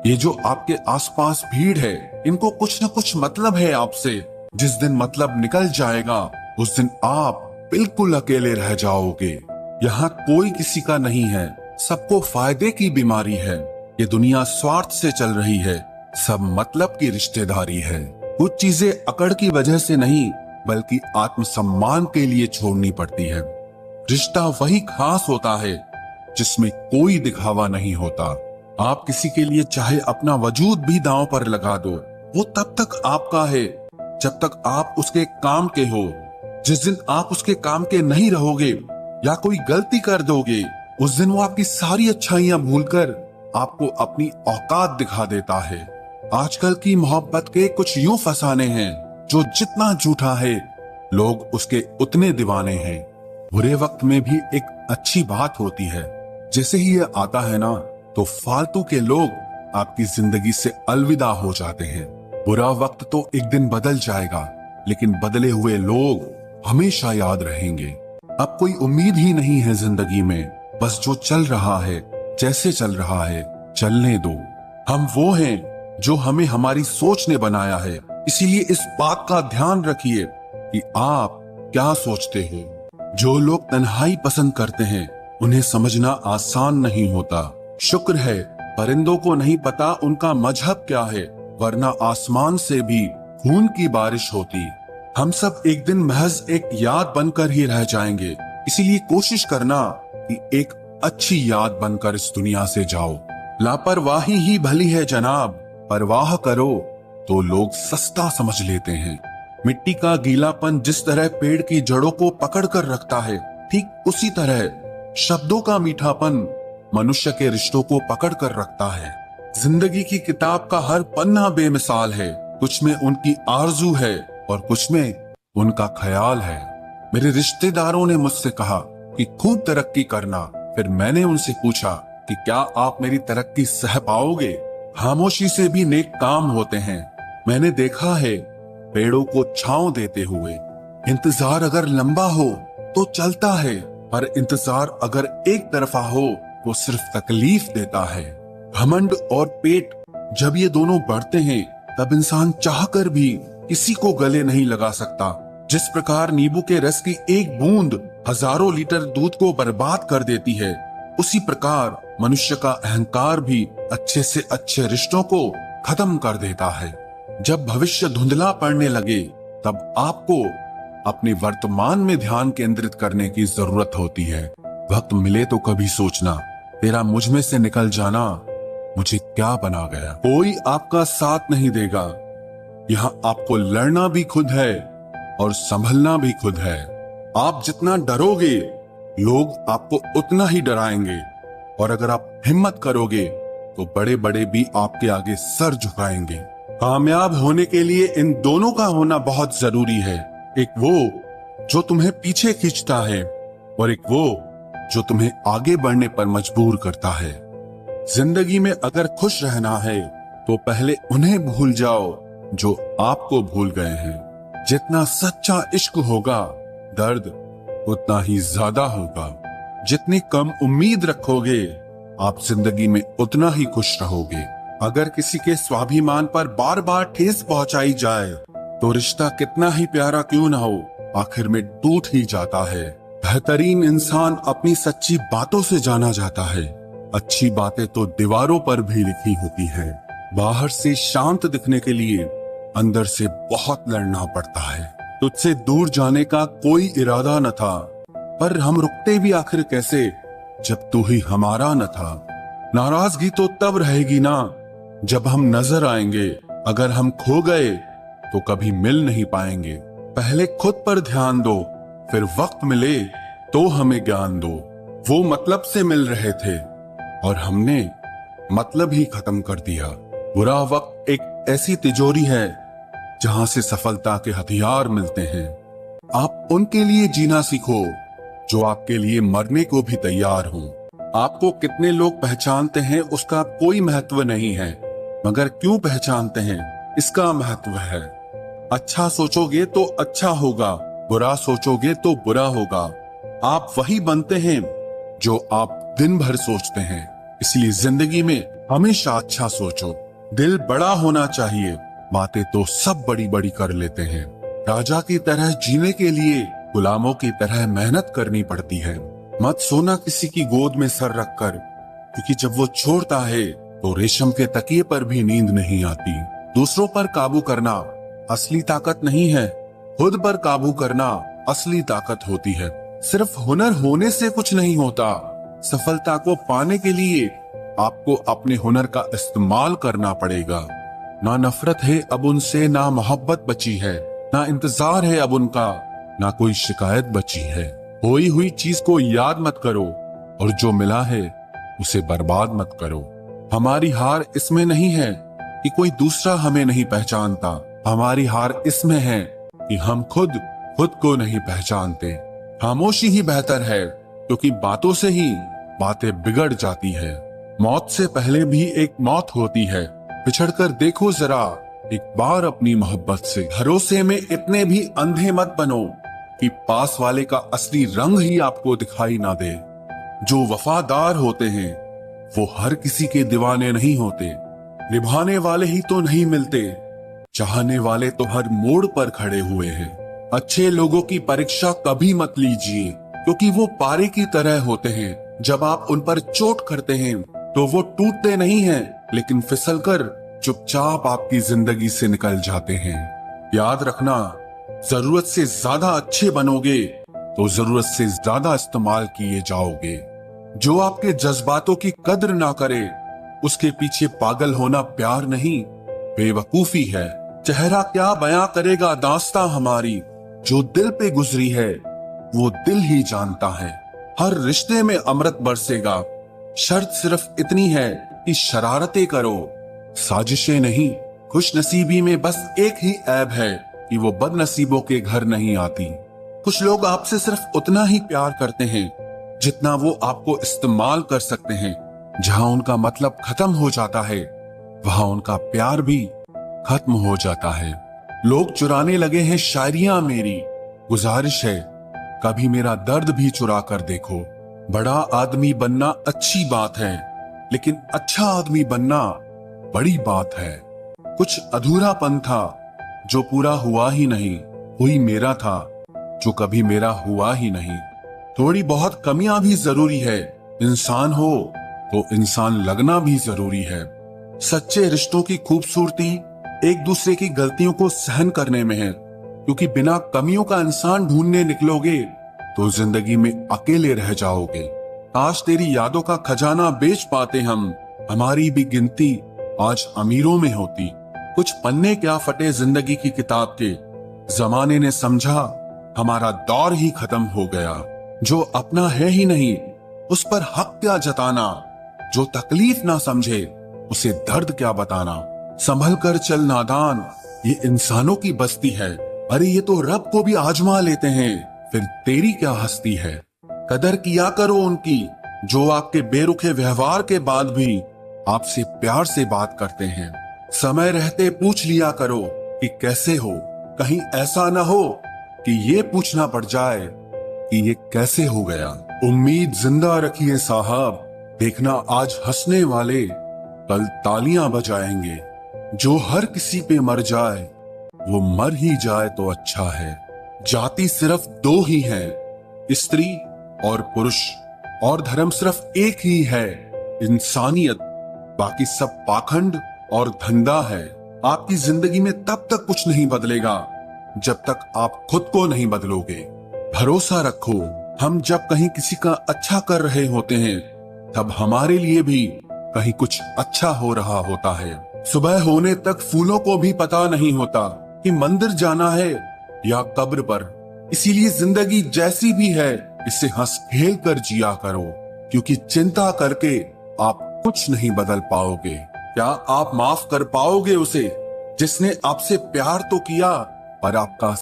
ये जो आपके आसपास भीड़ है, इनको कुछ न कुछ मतलब है आपसे। जिस दिन मतलब निकल जाएगा, उस दिन आप बिल्कुल अकेले रह जाओगे। यहाँ कोई किसी का नहीं है, सबको फायदे की बीमारी है। ये दुनिया स्वार्थ से चल रही है, सब मतलब की रिश्तेदारी है। कुछ चीजें अकड़ की वजह से नहीं, बल्कि आत्मसम्मान के लिए छोड़नी पड़ती है। रिश्ता वही खास होता है जिसमें कोई दिखावा नहीं होता। आप किसी के लिए चाहे अपना वजूद भी दांव पर लगा दो, वो तब तक आपका है जब तक आप उसके काम के हो। जिस दिन आप उसके काम के नहीं रहोगे या कोई गलती कर दोगे, उस दिन वो आपकी सारी अच्छाइयां भूलकर आपको अपनी औकात दिखा देता है। आजकल की मोहब्बत के कुछ यूं फसाने हैं, जो जितना झूठा है लोग उसके उतने दीवाने हैं। बुरे वक्त में भी एक अच्छी बात होती है। जैसे ही ये आता है ना, तो फालतू के लोग आपकी जिंदगी से अलविदा हो जाते हैं। बुरा वक्त तो एक दिन बदल जाएगा, लेकिन बदले हुए लोग हमेशा याद रहेंगे। अब कोई उम्मीद ही नहीं है जिंदगी में, बस जो चल रहा है, जैसे चल रहा है, चलने दो। हम वो हैं जो हमें हमारी सोच ने बनाया है, इसीलिए इस बात का ध्यान रखिए कि आप क्या सोचते हैं। जो लोग तन्हाई पसंद करते हैं, उन्हें समझना आसान नहीं होता। शुक्र है परिंदों को नहीं पता उनका मजहब क्या है, वरना आसमान से भी खून की बारिश होती। हम सब एक दिन महज एक याद बनकर ही रह जाएंगे, इसीलिए कोशिश करना कि एक अच्छी याद बनकर इस दुनिया से जाओ। लापरवाही ही भली है जनाब, परवाह करो तो लोग सस्ता समझ लेते हैं। मिट्टी का गीलापन जिस तरह पेड़ की जड़ों को पकड़ कर रखता है, ठीक उसी तरह शब्दों का मीठापन मनुष्य के रिश्तों को पकड़ कर रखता है। जिंदगी की किताब का हर पन्ना बेमिसाल है, कुछ में उनकी आरजू है और कुछ में उनका ख्याल है। मेरे रिश्तेदारों ने मुझसे कहा कि खूब तरक्की करना, फिर मैंने उनसे पूछा कि क्या आप मेरी तरक्की सह पाओगे? खामोशी से भी नेक काम होते हैं। मैंने देखा है पेड़ों को छांव देते हुए। इंतजार अगर लंबा हो तो चलता है, पर इंतजार अगर एक तरफा हो तो सिर्फ तकलीफ देता है। घमंड और पेट जब ये दोनों बढ़ते हैं, तब इंसान चाहकर भी किसी को गले नहीं लगा सकता। जिस प्रकार नींबू के रस की एक बूंद हजारों लीटर दूध को बर्बाद कर देती है, उसी प्रकार मनुष्य का अहंकार भी अच्छे से अच्छे रिश्तों को खत्म कर देता है। जब भविष्य धुंधला पड़ने लगे, तब आपको अपने वर्तमान में ध्यान केंद्रित करने की जरूरत होती है। वक्त मिले तो कभी सोचना, तेरा मुझ में से निकल जाना मुझे क्या बना गया। कोई आपका साथ नहीं देगा। यहाँ आपको लड़ना भी खुद है और संभलना भी खुद है। आप जितना डरोगे, लोग आपको उतना ही डराएंगे, और अगर आप हिम्मत करोगे तो बड़े बड़े भी आपके आगे सर झुकाएंगे। कामयाब होने के लिए इन दोनों का होना बहुत जरूरी है। एक वो जो तुम्हें पीछे खींचता है, और एक वो जो तुम्हें आगे बढ़ने पर मजबूर करता है। जिंदगी में अगर खुश रहना है तो पहले उन्हें भूल जाओ जो आपको भूल गए हैं। जितना सच्चा इश्क होगा, दर्द उतना ही ज्यादा होगा। जितनी कम उम्मीद रखोगे, आप जिंदगी में उतना ही खुश रहोगे। अगर किसी के स्वाभिमान पर बार बार ठेस पहुंचाई जाए, तो रिश्ता कितना ही प्यारा क्यों ना हो, आखिर में टूट ही जाता है। बेहतरीन इंसान अपनी सच्ची बातों से जाना जाता है। अच्छी बातें तो दीवारों पर भी लिखी होती है। बाहर से शांत दिखने के लिए अंदर से बहुत लड़ना पड़ता है। तुझसे दूर जाने का कोई इरादा न था, पर हम रुकते भी आखिर कैसे जब तू ही हमारा न था। नाराजगी तो तब रहेगी ना जब हम नजर आएंगे। अगर हम खो गए तो कभी मिल नहीं पाएंगे। पहले खुद पर ध्यान दो, फिर वक्त मिले तो हमें ज्ञान दो। वो मतलब से मिल रहे थे और हमने मतलब ही खत्म कर दिया। बुरा वक्त एक ऐसी तिजोरी है जहां से सफलता के हथियार मिलते हैं। आप उनके लिए जीना सीखो जो आपके लिए मरने को भी तैयार हों। आपको कितने लोग पहचानते हैं उसका कोई महत्व नहीं है, मगर क्यों पहचानते हैं इसका महत्व है। अच्छा सोचोगे तो अच्छा होगा, बुरा सोचोगे तो बुरा होगा। आप वही बनते हैं जो आप दिन भर सोचते हैं। इसलिए जिंदगी में हमेशा अच्छा सोचो, दिल बड़ा होना चाहिए। बातें तो सब बड़ी बड़ी कर लेते हैं। राजा की तरह जीने के लिए गुलामों की तरह मेहनत करनी पड़ती है। मत सोना किसी की गोद में सर रखकर, क्योंकि जब वो छोड़ता है तो रेशम के तकिए पर भी नींद नहीं आती। दूसरों पर काबू करना असली ताकत नहीं है, खुद पर काबू करना असली ताकत होती है। सिर्फ हुनर होने से कुछ नहीं होता। सफलता को पाने के लिए आपको अपने हुनर का इस्तेमाल करना पड़ेगा। ना नफरत है अब उनसे, ना मोहब्बत बची है, ना इंतजार है अब उनका, ना कोई शिकायत बची है। खोई हुई चीज को याद मत करो और जो मिला है उसे बर्बाद मत करो। हमारी हार इसमें नहीं है कि कोई दूसरा हमें नहीं पहचानता, हमारी हार इसमें है कि हम खुद को नहीं पहचानते। खामोशी ही बेहतर है, क्योंकि बातों से ही बातें बिगड़ जाती है। मौत से पहले भी एक मौत होती है। पिछड़कर देखो जरा एक बार अपनी मोहब्बत से। भरोसे में इतने भी अंधे मत बनो कि पास वाले का असली रंग ही आपको दिखाई ना दे। जो वफादार होते हैं वो हर किसी के दीवाने नहीं होते। निभाने वाले ही तो नहीं मिलते, चाहने वाले तो हर मोड़ पर खड़े हुए हैं। अच्छे लोगों की परीक्षा कभी मत लीजिए, क्योंकि वो पारे की तरह होते हैं। जब आप उन पर चोट करते हैं तो वो टूटते नहीं हैं, लेकिन फिसलकर चुपचाप आपकी जिंदगी से निकल जाते हैं। याद रखना, जरूरत से ज्यादा अच्छे बनोगे तो जरूरत से ज्यादा इस्तेमाल किए जाओगे। जो आपके जज्बातों की कद्र ना करे, उसके पीछे पागल होना प्यार नहीं, बेवकूफी है। चेहरा क्या बयां करेगा दास्तां हमारी, जो दिल पे गुजरी है वो दिल ही जानता है। हर रिश्ते में अमृत बरसेगा, शर्त सिर्फ इतनी है कि शरारतें करो, साजिशें नहीं। खुशनसीबी में बस एक ही ऐब है कि वो बदनसीबों के घर नहीं आती। कुछ लोग आपसे सिर्फ उतना ही प्यार करते हैं जितना वो आपको इस्तेमाल कर सकते हैं। जहां उनका मतलब खत्म हो जाता है, वहां उनका प्यार भी खत्म हो जाता है। लोग चुराने लगे हैं शायरियां मेरी, गुजारिश है कभी मेरा दर्द भी चुरा कर देखो। बड़ा आदमी बनना अच्छी बात है, लेकिन अच्छा आदमी बनना बड़ी बात है। कुछ अधूरापन था जो पूरा हुआ ही नहीं, कोई मेरा था जो कभी मेरा हुआ ही नहीं। थोड़ी बहुत कमियां भी जरूरी है, इंसान हो तो इंसान लगना भी जरूरी है। सच्चे रिश्तों की खूबसूरती एक दूसरे की गलतियों को सहन करने में है, क्योंकि बिना कमियों का इंसान ढूंढने निकलोगे तो जिंदगी में अकेले रह जाओगे। काश तेरी यादों का खजाना बेच पाते हम, हमारी भी गिनती आज अमीरों में होती। कुछ पन्ने क्या फटे जिंदगी की किताब के, जमाने ने समझा हमारा दौर ही खत्म हो गया। जो अपना है ही नहीं उस पर हक क्या जताना, जो तकलीफ ना समझे उसे दर्द क्या बताना। संभल कर चल नादान, ये इंसानों की बस्ती है। अरे ये तो रब को भी आजमा लेते हैं, फिर तेरी क्या हस्ती है। कदर किया करो उनकी जो आपके बेरुखे व्यवहार के बाद भी आपसे प्यार से बात करते हैं। समय रहते पूछ लिया करो कि कैसे हो, कहीं ऐसा ना हो कि ये पूछना पड़ जाए कि ये कैसे हो गया। उम्मीद जिंदा रखिए साहब, देखना आज हंसने वाले कल तालियां बजाएंगे। जो हर किसी पे मर जाए वो मर ही जाए तो अच्छा है। जाति सिर्फ दो ही है, स्त्री और पुरुष, और धर्म सिर्फ एक ही है, इंसानियत। बाकी सब पाखंड और धंधा है। आपकी जिंदगी में तब तक कुछ नहीं बदलेगा जब तक आप खुद को नहीं बदलोगे। भरोसा रखो, हम जब कहीं किसी का अच्छा कर रहे होते हैं तब हमारे लिए भी कहीं कुछ अच्छा हो रहा होता है। सुबह होने तक फूलों को भी पता नहीं होता कि मंदिर जाना है या कब्र पर। इसीलिए जिंदगी जैसी भी है इसे हंस खेल कर जिया करो, क्योंकि चिंता करके आप कुछ नहीं बदल पाओगे। क्या आप माफ कर पाओगे उसे जिसने आपसे प्यार तो किया पर आपका